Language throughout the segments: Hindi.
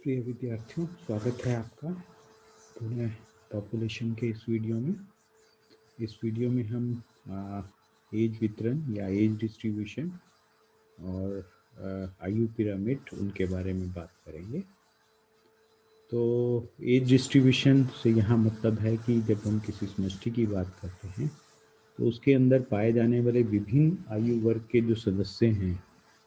प्रिय विद्यार्थियों, स्वागत है आपका पुनः पॉपुलेशन के इस वीडियो में। इस वीडियो में हम एज वितरण या एज डिस्ट्रीब्यूशन और आयु पिरामिड उनके बारे में बात करेंगे। तो एज डिस्ट्रीब्यूशन से यहाँ मतलब है कि जब हम किसी समष्टि की बात करते हैं तो उसके अंदर पाए जाने वाले विभिन्न आयु वर्ग के जो सदस्य हैं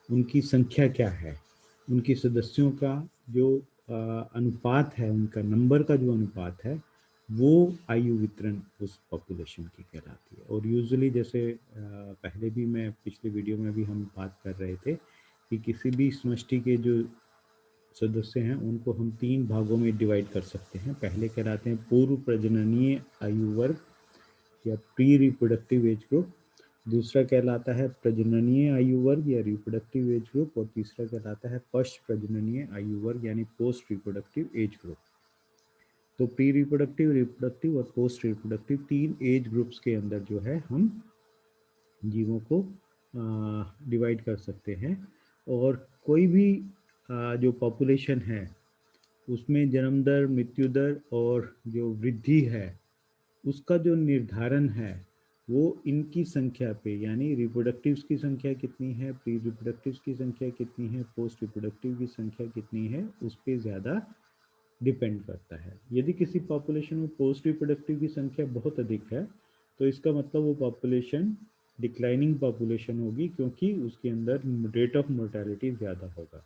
उनकी संख्या क्या है, उनके सदस्यों का जो अनुपात है, उनका नंबर का जो अनुपात है वो आयु वितरण उस पॉपुलेशन की कहलाती है। और यूजुअली जैसे पहले भी मैं पिछले वीडियो में भी हम बात कर रहे थे कि किसी भी समष्टि के जो सदस्य हैं उनको हम 3 भागों में डिवाइड कर सकते हैं। पहले कहलाते हैं पूर्व प्रजननीय आयु वर्ग या प्री रिप्रोडक्टिव एज ग्रुप, दूसरा कहलाता है प्रजननीय आयु वर्ग या रिप्रोडक्टिव एज ग्रुप, और तीसरा कहलाता है पश्च प्रजननीय आयु वर्ग यानी पोस्ट रिप्रोडक्टिव एज ग्रुप। तो प्री रिप्रोडक्टिव, रिप्रोडक्टिव और पोस्ट रिप्रोडक्टिव 3 एज ग्रुप्स के अंदर जो है हम जीवों को डिवाइड कर सकते हैं। और कोई भी जो पॉपुलेशन है उसमें जन्म दर, मृत्यु दर और जो वृद्धि है उसका जो निर्धारण है वो इनकी संख्या पे, यानी रिप्रोडक्टिव्स की संख्या कितनी है, प्री रिप्रोडक्टिव्स की संख्या कितनी है, पोस्ट रिप्रोडक्टिव की संख्या कितनी है, उस पर ज़्यादा डिपेंड करता है। यदि किसी पॉपुलेशन में पोस्ट रिप्रोडक्टिव की संख्या बहुत अधिक है तो इसका मतलब वो पॉपुलेशन डिक्लाइनिंग पॉपुलेशन होगी, क्योंकि उसके अंदर रेट ऑफ मोर्टेलिटी ज़्यादा होगा।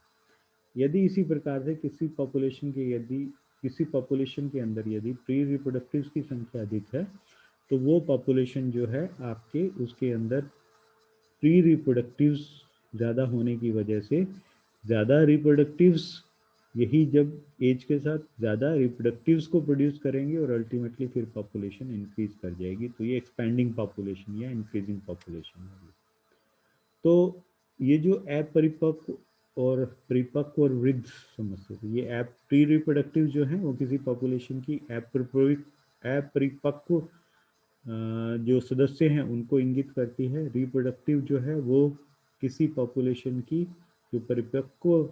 यदि इसी प्रकार से किसी पॉपुलेशन के अंदर यदि प्री रिप्रोडक्टिव की संख्या अधिक है तो वो पॉपुलेशन जो है आपके उसके अंदर प्री रिप्रोडक्टिव्स ज़्यादा होने की वजह से ज़्यादा रिप्रोडक्टिव्स, यही जब एज के साथ ज़्यादा रिप्रोडक्टिव्स को प्रोड्यूस करेंगे और अल्टीमेटली फिर पॉपुलेशन इंक्रीज कर जाएगी। तो ये एक्सपेंडिंग पॉपुलेशन या इंक्रीजिंग पॉपुलेशन होगी। तो ये जो अपरिपक्व और परिपक्व और वृद्ध समस्या, तो ये प्री रिप्रोडक्टिव जो है वो किसी पॉपुलेशन की अपरिपक्व जो सदस्य हैं उनको इंगित करती है। रिप्रोडक्टिव जो है वो किसी पॉपुलेशन की जो परिपक्व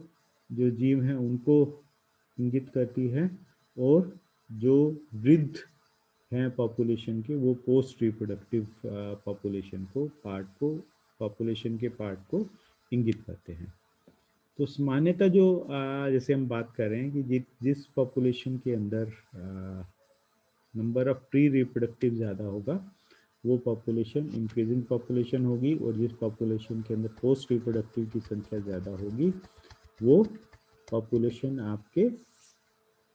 जो जीव हैं उनको इंगित करती है, और जो वृद्ध हैं पॉपुलेशन के वो पोस्ट रिप्रोडक्टिव पॉपुलेशन के पार्ट को इंगित करते हैं। तो सामान्यतः जो जैसे हम बात कर रहे हैं कि जिस पॉपुलेशन के अंदर नंबर ऑफ प्री रिप्रोडक्टिव ज़्यादा होगा वो पॉपुलेशन इंक्रीजिंग पॉपुलेशन होगी, और जिस पॉपुलेशन के अंदर पोस्ट रिप्रोडक्टिव की संख्या ज़्यादा होगी वो पॉपुलेशन आपके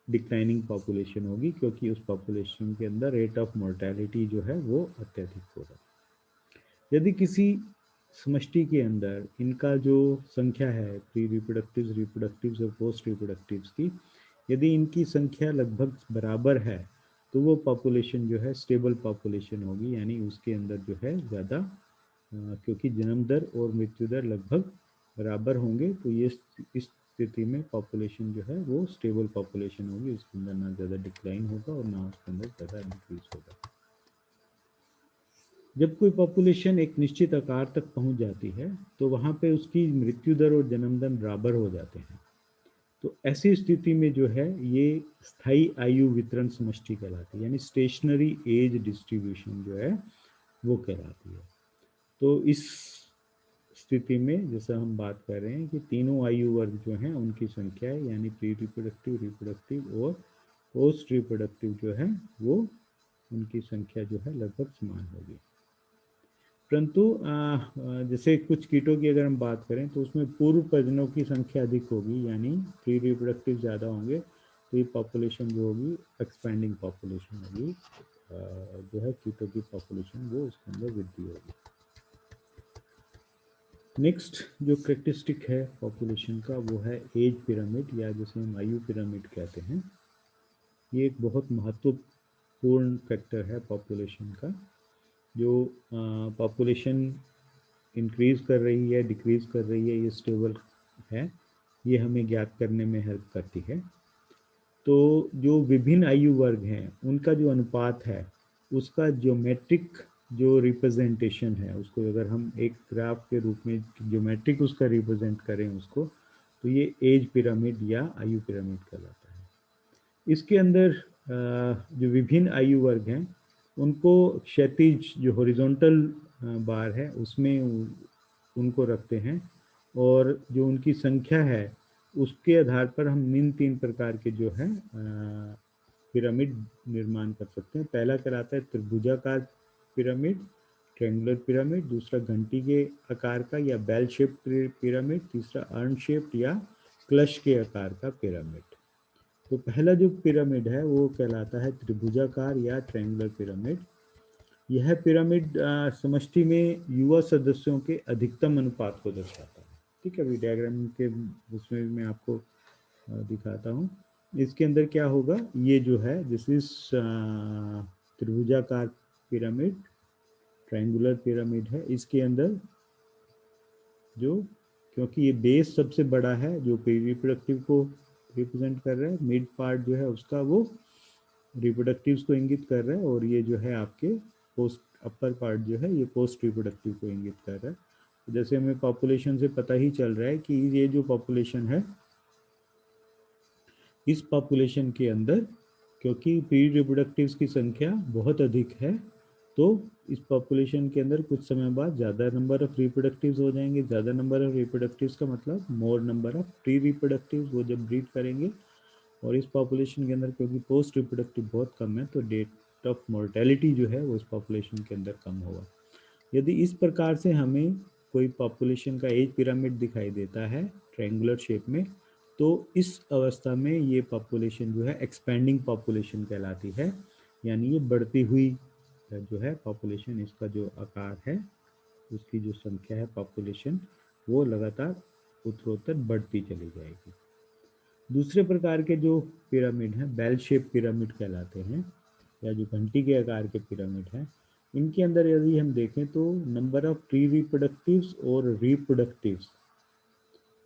डिक्लाइनिंग पॉपुलेशन होगी, क्योंकि उस पॉपुलेशन के अंदर रेट ऑफ मोर्टेलिटी जो है वो अत्यधिक होगा। यदि किसी समष्टि के अंदर इनका जो संख्या है प्री रिप्रोडक्टिव्स, रिप्रोडक्टिव्स और पोस्ट रिप्रोडक्टिव्स की, यदि इनकी संख्या लगभग बराबर है तो वो पॉपुलेशन जो है स्टेबल पॉपुलेशन होगी, यानी उसके अंदर जो है ज़्यादा, क्योंकि जन्म दर और मृत्यु दर लगभग बराबर होंगे तो ये इस स्थिति में पॉपुलेशन जो है वो स्टेबल पॉपुलेशन होगी, उसके अंदर ना ज़्यादा डिक्लाइन होगा और ना उसके अंदर ज़्यादा इंक्रीज होगा। जब कोई पॉपुलेशन एक निश्चित आकार तक पहुंच जाती है तो वहां पे उसकी मृत्यु दर और जन्म दर बराबर हो जाते हैं। तो ऐसी स्थिति में जो है ये स्थायी आयु वितरण समष्टि कहलाती है, यानी स्टेशनरी एज डिस्ट्रीब्यूशन जो है वो कहलाती है। तो इस स्थिति में जैसा हम बात कर रहे हैं कि तीनों आयु वर्ग जो हैं उनकी संख्या है, यानी प्री रिप्रोडक्टिव, रिप्रोडक्टिव और पोस्ट रिप्रोडक्टिव जो है वो उनकी संख्या जो है लगभग समान होगी। परंतु जैसे कुछ कीटों की अगर हम बात करें तो उसमें पूर्व प्रजननों की संख्या अधिक होगी, यानी प्री रिप्रोडक्टिव ज़्यादा होंगे, तो ये पॉपुलेशन जो होगी एक्सपेंडिंग पॉपुलेशन होगी, जो है कीटों की पॉपुलेशन वो उसके अंदर वृद्धि होगी। नेक्स्ट जो करेक्टरिस्टिक है पॉपुलेशन का वो है एज पिरामिड, या जिसे हम आयु पिरामिड कहते हैं। ये एक बहुत महत्वपूर्ण फैक्टर है पॉपुलेशन का। जो पॉपुलेशन इंक्रीज कर रही है, डिक्रीज कर रही है, ये स्टेबल है, ये हमें ज्ञात करने में हेल्प करती है। तो जो विभिन्न आयु वर्ग हैं उनका जो अनुपात है उसका ज्योमेट्रिक जो रिप्रेजेंटेशन है, उसको अगर हम एक ग्राफ के रूप में ज्योमेट्रिक उसका रिप्रेजेंट करें उसको, तो ये एज पिरामिड या आयु पिरामिड कहलाता है। इसके अंदर जो विभिन्न आयु वर्ग हैं उनको क्षैतिज जो हॉरिजॉन्टल बार है उसमें उनको रखते हैं, और जो उनकी संख्या है उसके आधार पर हम निम्न 3 प्रकार के जो है पिरामिड निर्माण कर सकते हैं। पहला कहलाता है त्रिभुजाकार पिरामिड, ट्रायंगुलर पिरामिड। दूसरा घंटी के आकार का या बेल शेप्ड पिरामिड। तीसरा अर्न शेप्ड या क्लश के आकार का पिरामिड। तो पहला जो पिरामिड है वो कहलाता है त्रिभुजाकार या ट्रायंगुलर पिरामिड। यह पिरामिड समष्टि में युवा सदस्यों के अधिकतम अनुपात को दर्शाता है। ठीक है, अभी डायग्राम के उसमें मैं आपको दिखाता हूँ। इसके अंदर क्या होगा, ये जो है दिस इज त्रिभुजाकार पिरामिड, ट्रायंगुलर पिरामिड है। इसके अंदर जो, क्योंकि ये बेस सबसे बड़ा है जो रिप्रोडक्टिव को रिप्रेजेंट कर रहा है, मिड पार्ट जो है उसका वो रिप्रोडक्टिव्स को इंगित कर रहा है, और ये जो है आपके पोस्ट अपर पार्ट जो है ये पोस्ट रिप्रोडक्टिव को इंगित कर रहा है। तो जैसे हमें पॉपुलेशन से पता ही चल रहा है कि ये जो पॉपुलेशन है, इस पॉपुलेशन के अंदर क्योंकि प्री रिप्रोडक्टिव्स की संख्या बहुत अधिक है, तो इस पॉपुलेशन के अंदर कुछ समय बाद ज़्यादा नंबर ऑफ रिप्रोडक्टिव्स हो जाएंगे। ज़्यादा नंबर ऑफ रिप्रोडक्टिव्स का मतलब मोर नंबर ऑफ प्री रिप्रोडक्टिव्स, वो जब ब्रीड करेंगे। और इस पॉपुलेशन के अंदर क्योंकि पोस्ट रिप्रोडक्टिव बहुत कम है, तो डेट ऑफ मोर्टेलिटी जो है वो इस पॉपुलेशन के अंदर कम होगा। यदि इस प्रकार से हमें कोई पॉपुलेशन का एज पिरामिड दिखाई देता है ट्रायंगुलर शेप में, तो इस अवस्था में ये पॉपुलेशन जो है एक्सपेंडिंग पॉपुलेशन कहलाती है, यानी ये बढ़ती हुई जो है पॉपुलेशन, इसका जो आकार है, उसकी जो संख्या है पॉपुलेशन, वो लगातार उत्तरोत्तर बढ़ती चली जाएगी। दूसरे प्रकार के जो पिरामिड हैं बेल शेप पिरामिड कहलाते हैं, या जो घंटी के आकार के पिरामिड हैं। इनके अंदर यदि हम देखें तो नंबर ऑफ प्री रिप्रोडक्टिव्स और रिप्रोडक्टिव्स,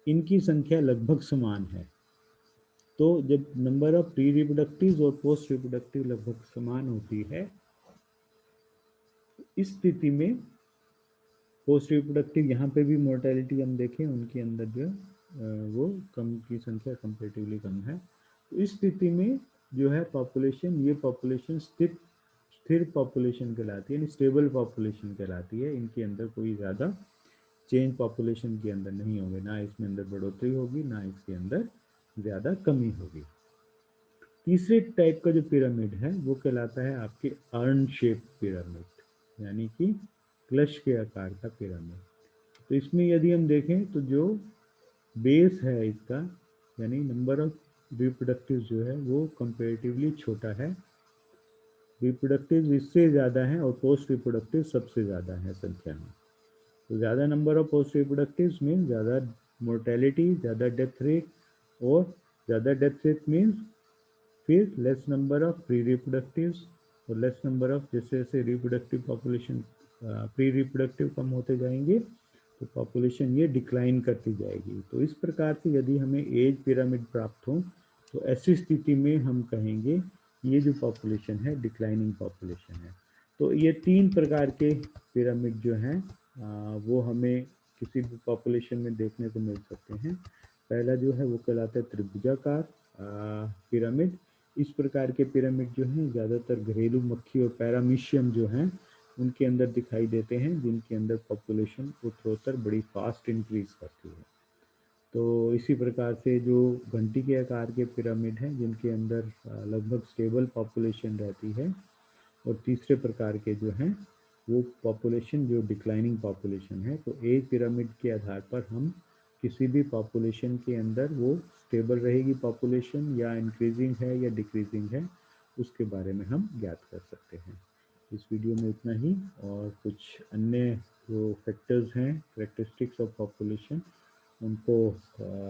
इनकी संख्या लगभग समान है। तो जब नंबर ऑफ प्री रिप्रोडक्टिव्स और पोस्ट रिप्रोडक्टिव लगभग समान होती है, इस स्थिति में पोस्ट रिप्रोडक्टिव, यहाँ पे भी मोर्टेलिटी हम देखें उनके अंदर जो वो कम की संख्या कंपेरेटिवली कम है। तो इस स्थिति में जो है पॉपुलेशन, ये पॉपुलेशन स्थिर पॉपुलेशन कहलाती है, यानी स्टेबल पॉपुलेशन कहलाती है। इनके अंदर कोई ज़्यादा चेंज पॉपुलेशन के अंदर नहीं होगी, ना इसमें अंदर बढ़ोतरी होगी, ना इसके अंदर ज़्यादा कमी होगी। तीसरे टाइप का जो पिरामिड है वो कहलाता है आपके अर्न शेप पिरामिड, यानी कि क्लश के आकार का पिरामिड। तो इसमें यदि हम देखें तो जो बेस है इसका, यानी नंबर ऑफ रिप्रोडक्टिव जो है वो कंपेरेटिवली छोटा है, रिप्रोडक्टिव इससे ज़्यादा है, और पोस्ट रिप्रोडक्टिव सबसे ज़्यादा है संख्या में। तो ज़्यादा नंबर ऑफ पोस्ट रिप्रोडक्टिव्स मीन ज़्यादा मोर्टेलिटी, ज़्यादा डेथ रेट, और ज़्यादा डेथ रेट मीन्स फिर लेस नंबर ऑफ प्री रिप्रोडक्टिव्स, और लेस नंबर ऑफ, जैसे जैसे रिप्रोडक्टिव पॉपुलेशन प्री रिप्रोडक्टिव कम होते जाएंगे तो पॉपुलेशन ये डिक्लाइन करती जाएगी। तो इस प्रकार से यदि हमें एज पिरामिड प्राप्त हो तो ऐसी स्थिति में हम कहेंगे ये जो पॉपुलेशन है डिक्लाइनिंग पॉपुलेशन है। तो ये 3 प्रकार के पिरामिड जो हैं वो हमें किसी भी पॉपुलेशन में देखने को मिल सकते हैं। पहला जो है वो कहलाता है त्रिभुजाकार पिरामिड। इस प्रकार के पिरामिड जो हैं ज़्यादातर घरेलू मक्खी और पैरामीशियम जो हैं उनके अंदर दिखाई देते हैं, जिनके अंदर पॉपुलेशन उत्तरोत्तर बड़ी फास्ट इंक्रीज करती है। तो इसी प्रकार से जो घंटी के आकार के पिरामिड हैं जिनके अंदर लगभग स्टेबल पॉपुलेशन रहती है, और तीसरे प्रकार के जो हैं वो पॉपुलेशन जो डिक्लाइनिंग पॉपुलेशन है। तो एज पिरामिड के आधार पर हम किसी भी पॉपुलेशन के अंदर वो स्टेबल रहेगी पॉपुलेशन, या इंक्रीजिंग है या डिक्रीजिंग है, उसके बारे में हम ज्ञात कर सकते हैं। इस वीडियो में इतना ही, और कुछ अन्य जो फैक्टर्स हैं, करेक्टरिस्टिक्स ऑफ पॉपुलेशन, उनको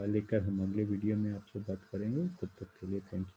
लेकर हम अगले वीडियो में आपसे बात करेंगे। तब तक के लिए थैंक यू।